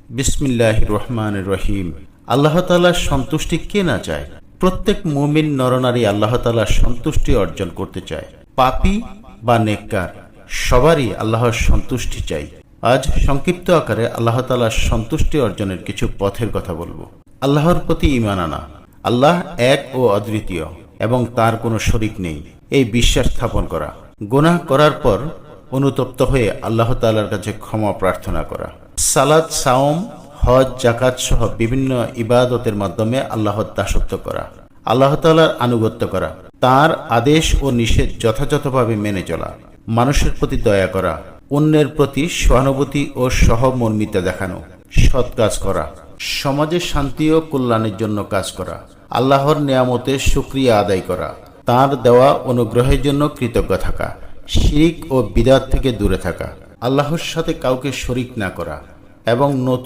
বিসমিল্লাহির রহমানির রহিম। আল্লাহ তাআলার সন্তুষ্টি কে না চায়? প্রত্যেক মুমিন নরনারী আল্লাহ তাআলার সন্তুষ্টি অর্জন করতে চায়। পাপী বা নেককার সবারই আল্লাহর সন্তুষ্টি চাই। আজ সংক্ষিপ্ত আকারে আল্লাহ তাআলার সন্তুষ্টি অর্জনের কিছু পথের কথা বলবো। আল্লাহর প্রতি ঈমান আনা, আল্লাহ এক ও অদ্বিতীয় এবং তার কোনো শরিক নেই, এই বিশ্বাস স্থাপন করা। গুনাহ করার পর অনুতপ্ত হয়ে আল্লাহ তাআলার কাছে ক্ষমা প্রার্থনা করা। সালাত, সাওম, হজ, যাকাত সহ বিভিন্ন ইবাদতের মাধ্যমে আল্লাহর দাসত্ব করা। আল্লাহ তাআলার আনুগত্য করা, তার আদেশ ও নিষেধ যথাযথভাবে মেনে চলা। মানুষের প্রতি দয়া করা, অন্যের প্রতি সহানুভূতি ও সহমর্মিতা দেখানো। সৎ কাজ করা, সমাজের শান্তি ও কল্যাণের জন্য কাজ করা। আল্লাহর নেয়ামতের শুকরিয়া আদায় করা, তার দেওয়া অনুগ্রহের জন্য কৃতজ্ঞ থাকা। শিরক ও বিদআত থেকে দূরে থাকা, আল্লাহর সাথে কাউকে শরিক না করা এবং নতুন